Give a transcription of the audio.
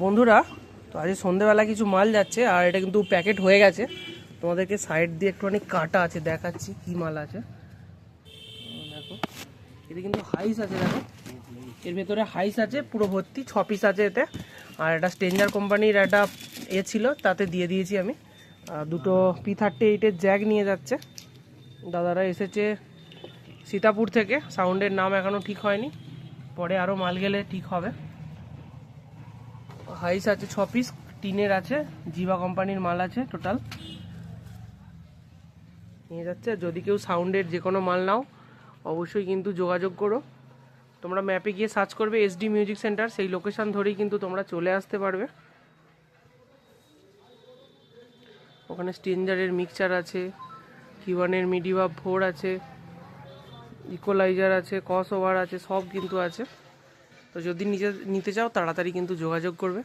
বন্ধুরা, তো আজ সন্ধ্যেবেলা কিছু মাল যাচ্ছে আর এটা কিন্তু প্যাকেট হয়ে গেছে। তোমাদেরকে সাইড দিয়ে একটুখানি কাটা আছে, দেখাচ্ছি কি মাল আছে। দেখো, এতে কিন্তু হাইস আছে। দেখো, এর ভেতরে হাইস আছে পুরো ভর্তি, 6 পিস আছে এতে। আর এটা স্ট্রেঞ্জার কোম্পানির একটা ছিল, তাতে দিয়ে দিয়েছি আমি। দুটো P38-এর জ্যাক নিয়ে যাচ্ছে। দাদারা এসেছে সীতাপুর থেকে। সাউন্ডের নাম এখনও ঠিক হয়নি, পরে আরও মাল গেলে ঠিক হবে। হাইস আছে 6 পিস, টিনের আছে, জিভা কোম্পানির মাল আছে টোটাল নিয়ে যাচ্ছে। যদি কেউ সাউন্ডের যে কোনো মাল নাও অবশ্যই কিন্তু যোগাযোগ করো। তোমরা ম্যাপে গিয়ে সার্চ করবে SD মিউজিক সেন্টার, সেই লোকেশন ধরেই কিন্তু তোমরা চলে আসতে পারবে। ওখানে স্ট্রেঞ্জারের মিক্সচার আছে, কিওয়ানের মিডিবা 4 আছে, ইকোলাইজার আছে, ক্রস ওভার আছে, সব কিন্তু আছে। তো যদি নিতে চাও তাড়াতাড়ি কিন্তু যোগাযোগ করবে।